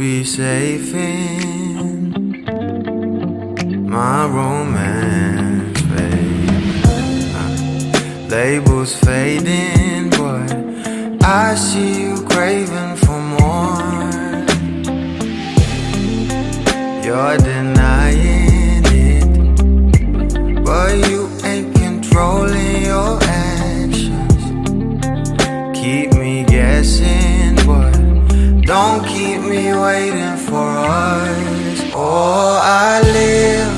be safe in my romance, babe. Labels fading, but I see you craving for more. You're denying it, but you ain't controlling your actions. Keep me guessing, but don't keep me waiting for us. Oh, I live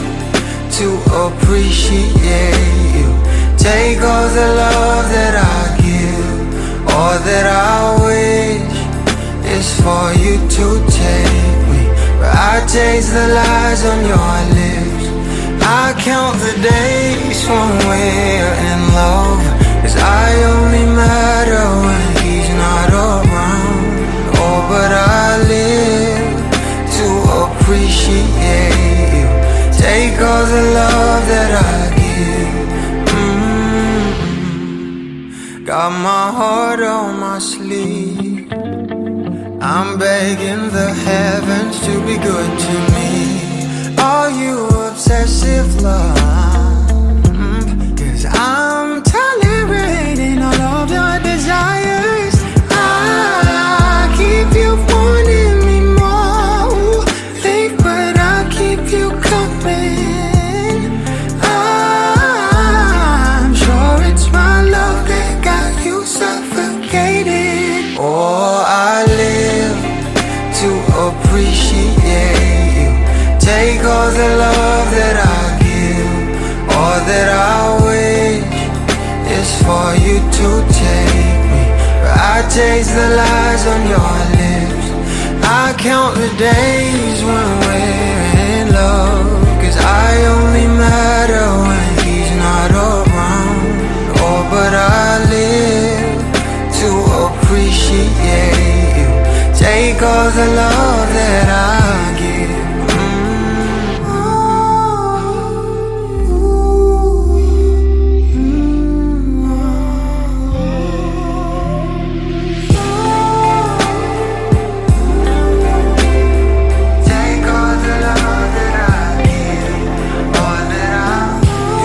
to appreciate you. Take all the love that I give. All that I wish is for you to take me. But I taste the lies on your lips. I count the days when we're in love, 'cause I only matter when he's not around. Oh, but I live to appreciate you. Take all the love that I give. Got my heart on my sleeve. I'm begging the heavens to be good to me. Are you obsessive love? 'Cause I'm tolerating all of your desires. I keep you wanting me more. Think, but I keep you coming. I'm sure it's my love that got you suffocated. Oh, I live to appreciate you. Take all the love that I give. All that I wish is for you to take me. But I taste the lies on your lips. I count the days when we're in love, 'cause I only matter when he's not around. Oh, but I live to appreciate you. Take all the love that I give. Take all the love that I give, all that I.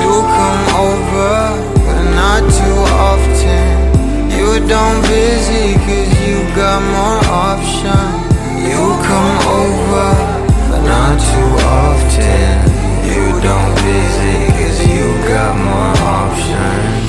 You come over, but not too often. You don't busy, 'cause you got more options. You come over, but not too often. You don't busy, 'cause you got more options.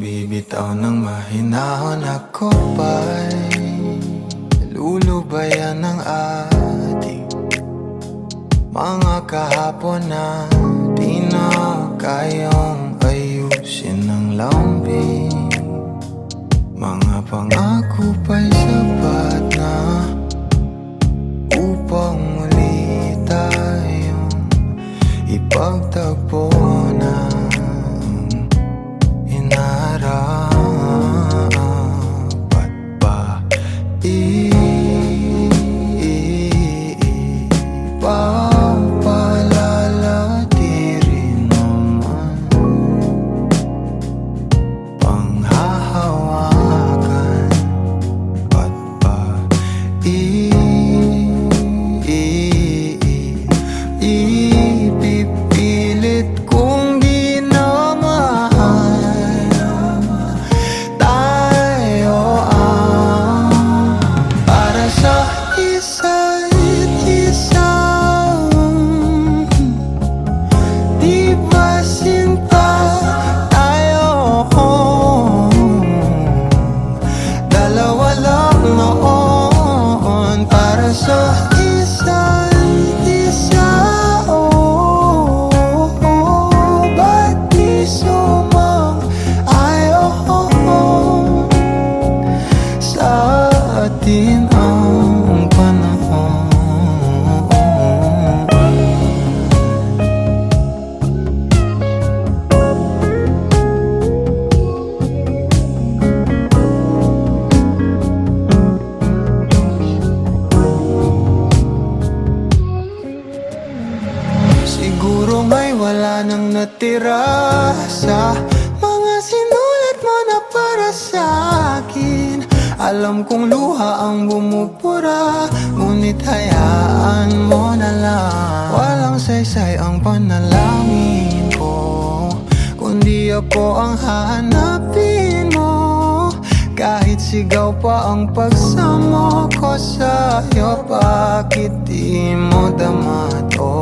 Bibitaw ng mahinahon ako ba'y lulubayan ng ating mga kahapon na di na kayang ayusin ng lambing. Mga pangako pa'y sapat na upang muli tayong ipagtagpo na dapat ba ipagpalalati rin naman panghahawakan? Ba't ba ipipilit kong di na mahal tayo para sa isa't isa? Di ba sinta tayo? atin ang panahon. Siguro ngay wala nang natira sa mga sinulat mo na para sa akin. Alam kong luha ang bumubura, ngunit hayaan mo na lang. Walang saysay ang panalangin ko, kundi ako ang hahanapin mo. Kahit sigaw pa ang pagsamo ko sa'yo, bakit di mo dama to?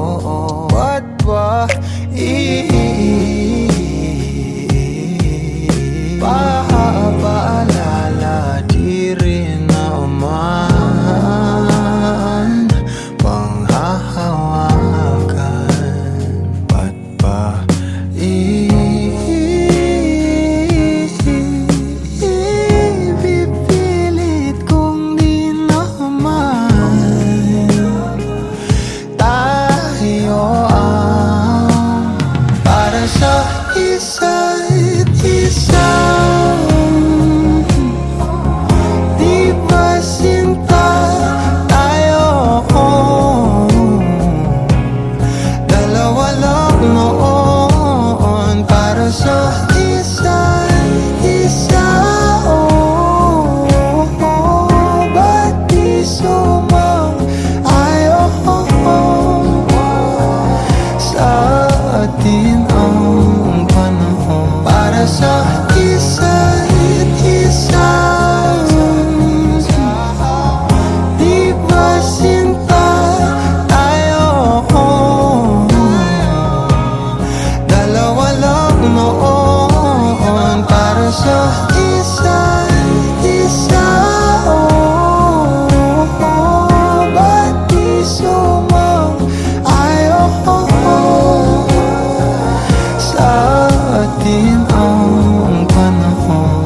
Ba't ba paalala di rin naman panghahawakan? Ba't ba pipilit kong di naman tayo ang para sa isa't isa? Di ba sinta tayo? Dalawa lang noon para sa isa't isa. Ba't di sumang-ayon sa atin ang panahon para sa isa't isa? Di ba sinta tayo? Dalawa lang noon para sa isa't isa. Ba't di sumang-ayon sa atin ang panahon?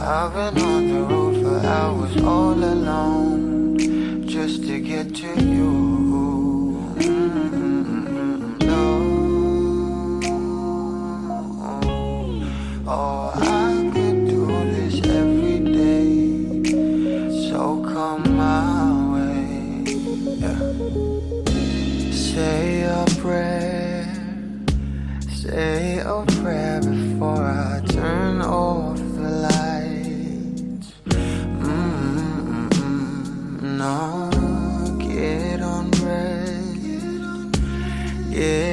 I've been on the road for hours all alone just to get to you. No. Oh, I could do this every day, so come my way. Yeah. Say a prayer, say a prayer before I turn off the light. No, get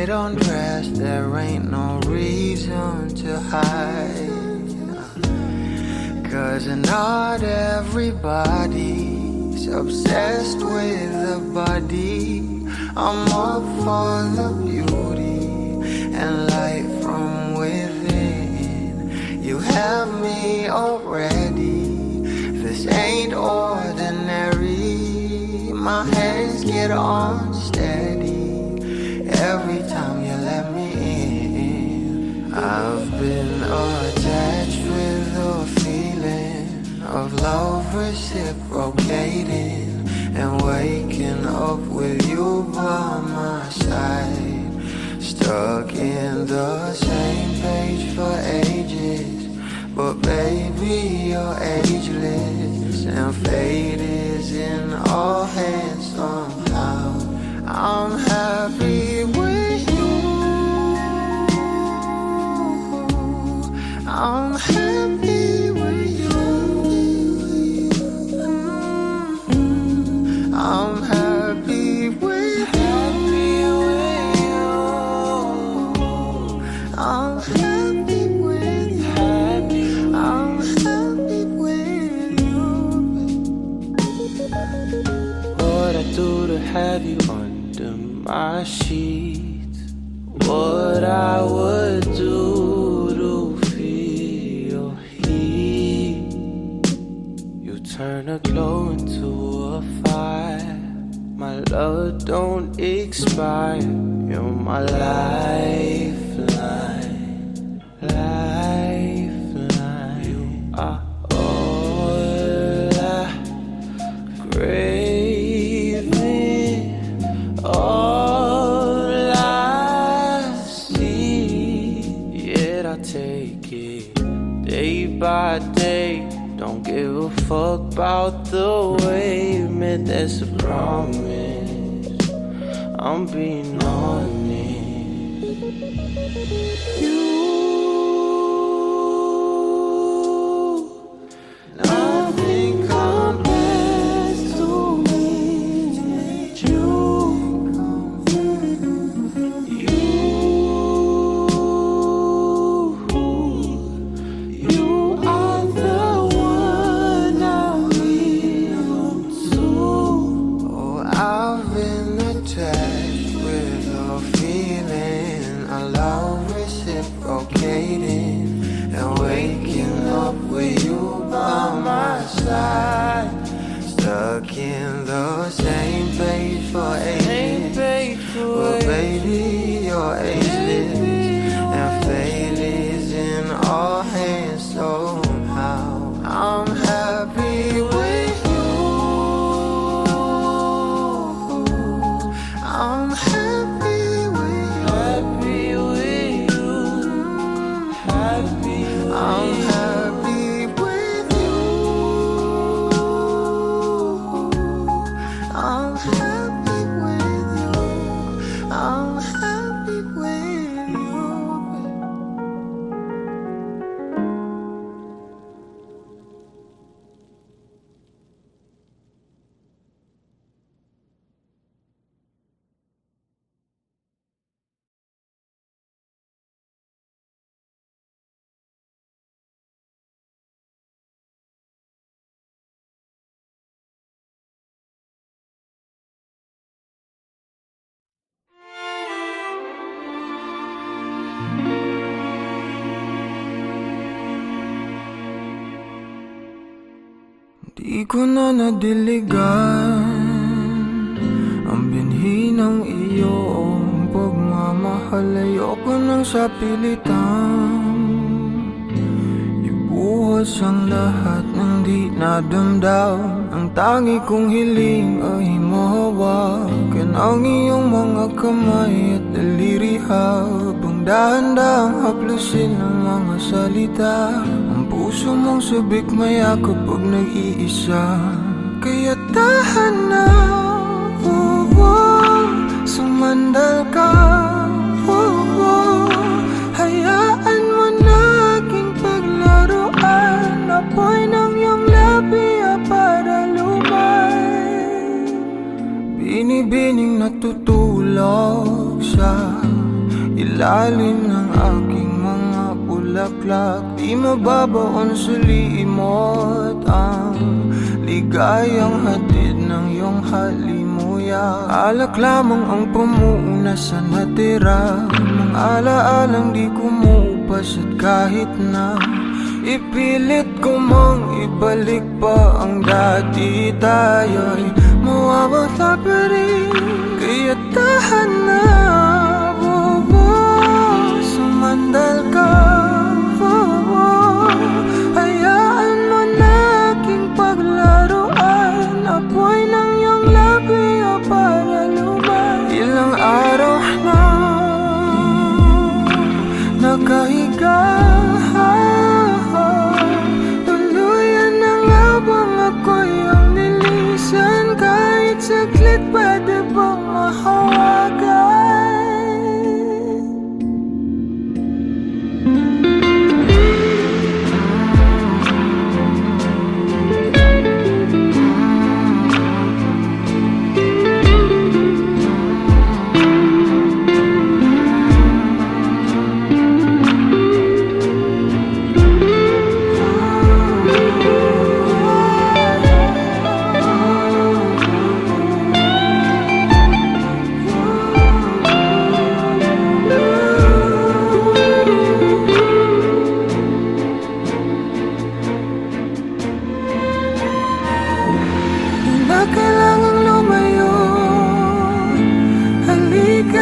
undressed, there ain't no reason to hide. 'Cause not everybody's obsessed with the body. I'm up for the beauty and light from within. You have me already, this ain't ordinary. My hands get on steady every time you let me in. I've been attached with the feeling of love reciprocating, and waking up with you by my side. Stuck in the same page for ages, but baby you're ageless, and fate is in our hands somehow. I'm happy with you, I'm happy with you. I'm happy with you. I'm happy with you. I'm happy with you. What I do to have you under my sheets, what I would do to feel your heat. You turn a glow into a fire. My love don't expire. You're my lifeline, lifeline. You are all I craving, all I see. Yet I take it day by day. Don't give a fuck about the way you meant. That's a promise, I'm being honest. Nothing compares to me. You are the one I will to. Oh, I've been attached with a feeling. I love reciprocating and waking up with you by my side. Stuck in the same page for ages. But baby, you're ageless, and fate is in our hands somehow. I'm happy with you. I'm happy with you. Happy with you. Happy with I'm you. happy with you. I'm happy with you. I'm happy with you. Di ko na nadiligan ang binhi ng iyong pagmamahal. Ayoko nang sa pilitan ibuhos ang lahat ng di nadamdam. Ang tangi kong hiling ay mahawakan ang iyong mga kamay at daliri, habang dahan-dahang haplusin ang mga salita. Ang puso mong sabik maya kapag nag-iisa. Kaya tahan na, sumandal ka, hayaan mo na aking paglaruan. Apoy ng iyong labi para lumay, binibining natutulog sa ilalim ng aking mga bulaklak. Di mababaon sa limot ang ligayang hatid ng iyong halimuyak. Alak lamang ang pamuuna sa natira, mga alaalang di kumupas. At kahit na ipilit ko mang ibalik pa ang dati, tayo'y mawawala pa rin. Kaya tahan na, sumandal ka, hayaan mo na aking paglaruan. Apoy ng iyong labi para lumay. Ilang araw na nakahiga, tuluyan na nga bang ako'y ang nilisan? Kahit saglit pwede bang mahawagan?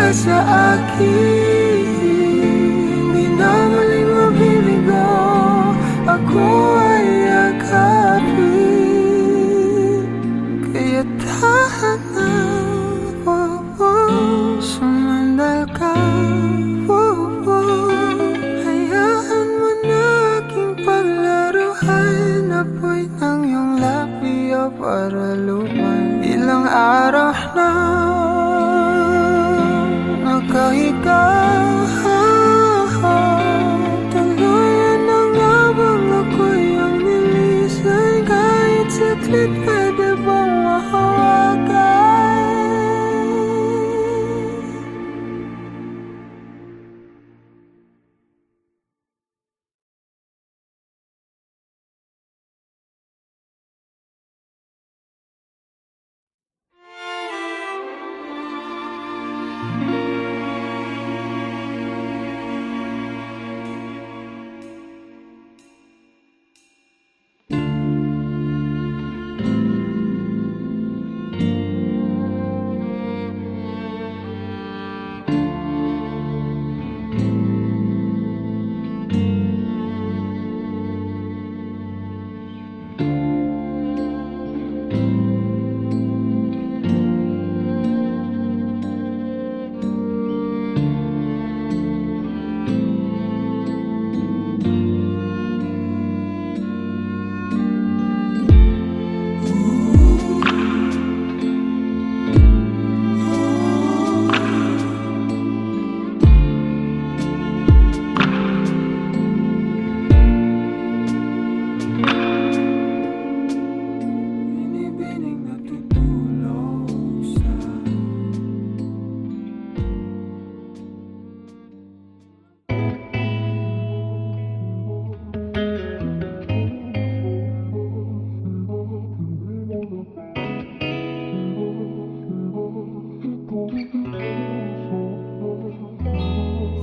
ka sa akin. Di na muling mabibigo, ako ay yakapin. Kaya tahan na, sumandal ka. Hayaan mo na aking paglaruan, apoy ng iyong labiya para lumay. Ilang araw na nakahiga, tuluyan na nga bang ako'y ang nilisan? Kahit saglit pwede bang mahawakan?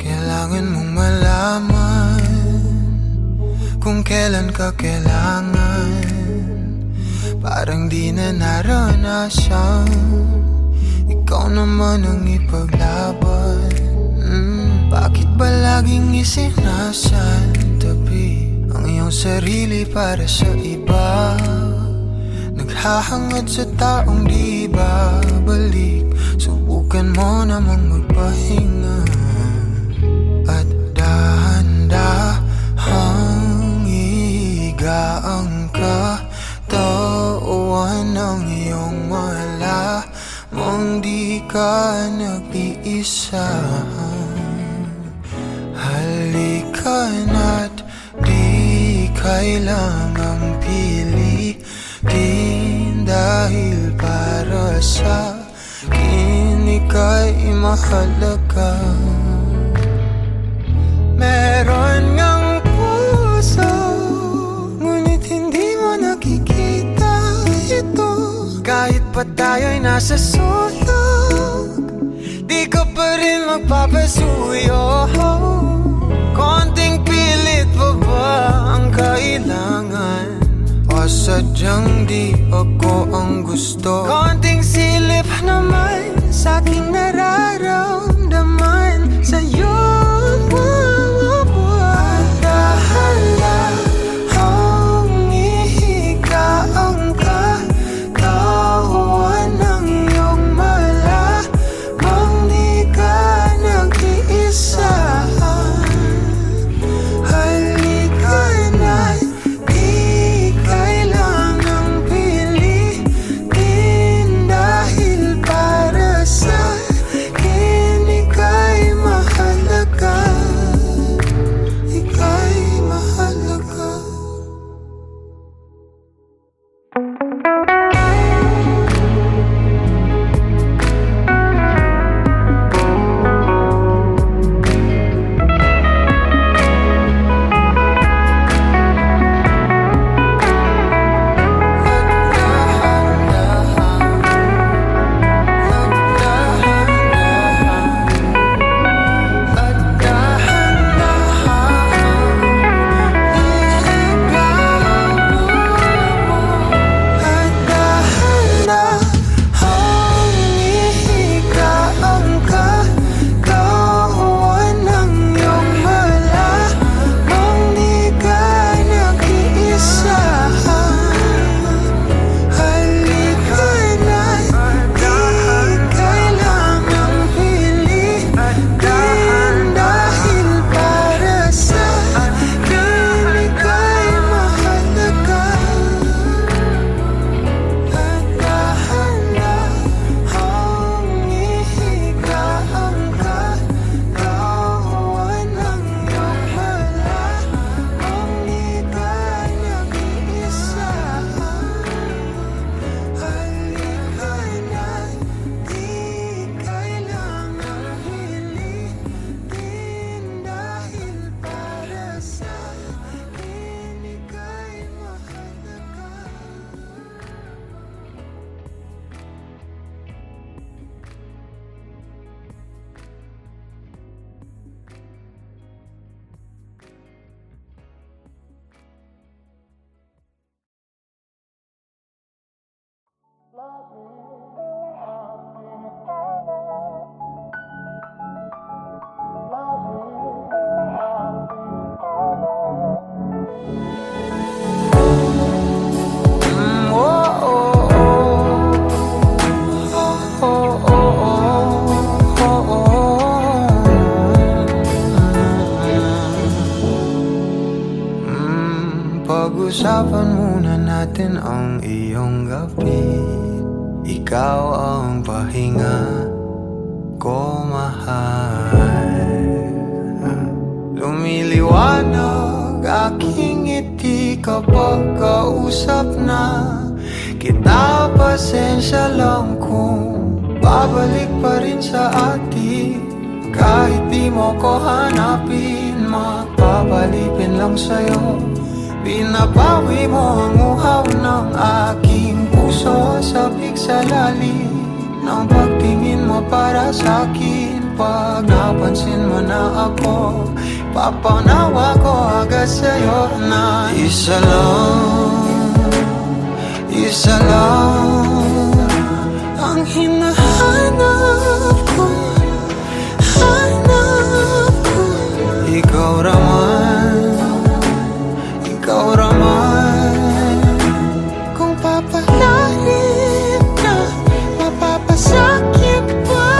Kailangan mong malaman kung kailan ka kailangan. Parang di na naranasan, ikaw naman ang ipaglaban. Bakit ba laging isinasantabi ang iyong sarili para sa iba? Naghahangad sa taong di babalik. Subukan mo namang magpahinga at dahan-dahang ihigaan ka. Tawan ng iyong malamang di ka nag-iisa. Halika na't di kailangang pilitin, dahil para sa akin ika'y mahalaga. Meron ngang puso, ngunit hindi mo nakikita ito. Kahit pa tayo'y nasa sulok, di ka pa rin magpapasuyo. Konting pilit pa ba ang kailangan? O sadyang di ako ang gusto? Konting silip naman sa aking nararamdaman sa'yo. Dahan-dahang ihigaan ka, kawan ng iyong malamang di ka nag-iisa. Halika na, di kailangang pilitin, dahil Pag-usapan muna natin ang iyong gabi. Ikaw ang pahinga ko, mahal. Lumiliwanag aking ngiti kapag kausap na kita. Pasensya lang kung babalik pa rin sa atin. Kahit di mo ko hanapin, magpapalipin lang sa'yo. Binabawi mo ang uhaw ng aking puso. Sabik sa lalim ng pagtingin mo para sa'kin. Pag napansin mo na ako, papanawa ko agad sa'yo na isa lang ang hinahanap ko. Ikaw raman, kung papalarin na mapapasakit pa.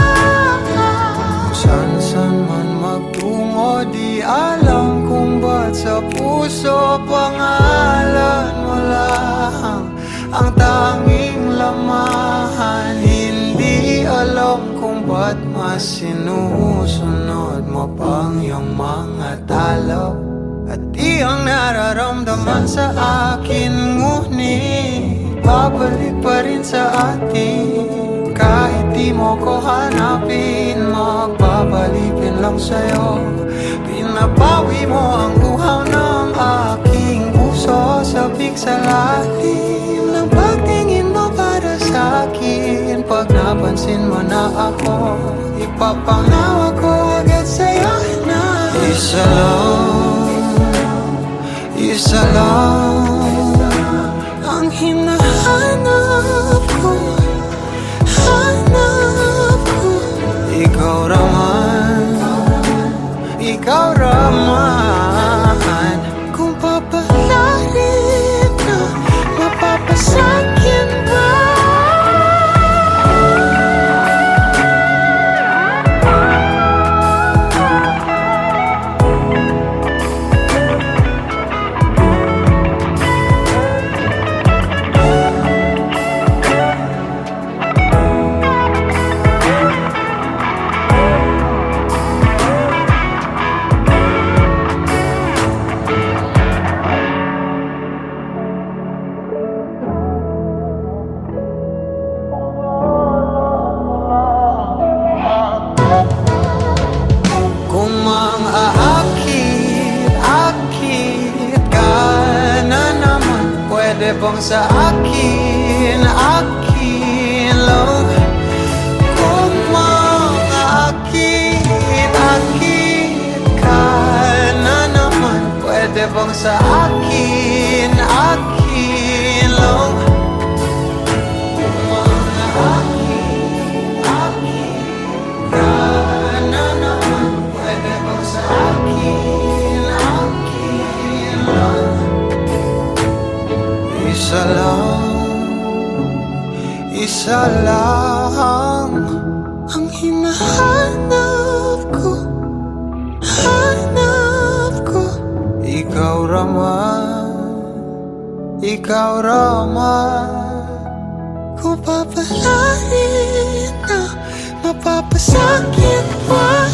San man magtungo, di alam kung ba't sa puso pangalan mo lang ang tanging lamahan. Hindi alam kung ba't mas sinusunod mo pang iyong mga talo. At di ang nararamdaman sa akin, ngunit babalik pa rin sa atin. Kahit di mo ko hanapin, magpapalipin lang sa'yo. Pinapawi mo ang uhaw ng aking puso. Sabik sa lalim ng pagtingin mo para sa'kin. Pag napansin mo na ako, ipapanawa ko agad sa'yo na isa lang ang hinahanap ko. Ikaw raman, kung papalarin na mapapasakin ba. Bang sa akin lang. Kung makaakit ka na naman, pwede bang sa akin lang. Kung makaakit ka na naman, pwede bang sa akin lang. Isa lang ang hinahanap ko. Ikaw raman, kung papalarin na mapapasakit pa.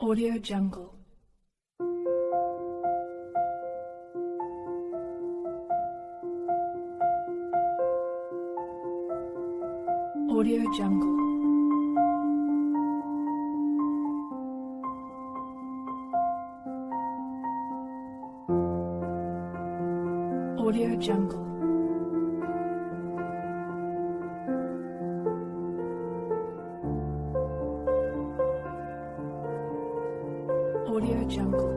Audio Jungle. Audio Jungle. Audio Jungle. Audio Jungle.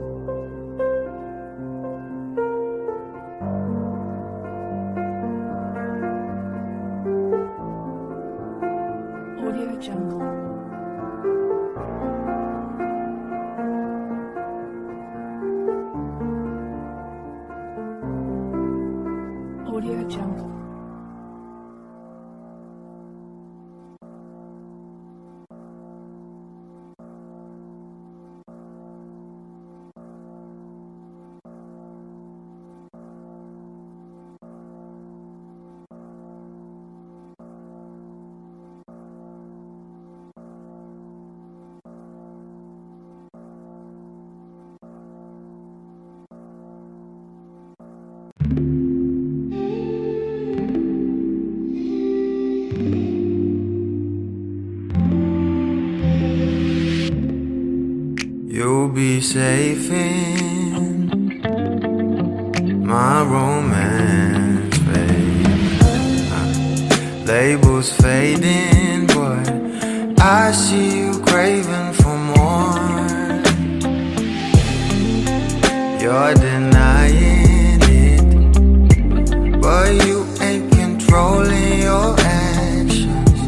Audio Jungle. Audio Jungle. You'll be safe in my romance, babe. Labels fading, but I see you craving for more. You're denying it, but you ain't controlling your actions.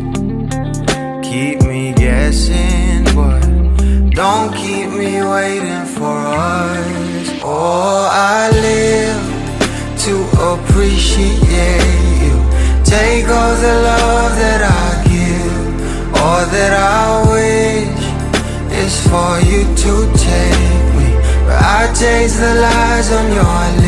Keep me guessing, but don't keep me waiting for us. Oh, I live to appreciate you. Take all the love that I give. All that I wish is for you to take me, but I taste the lies on your lips.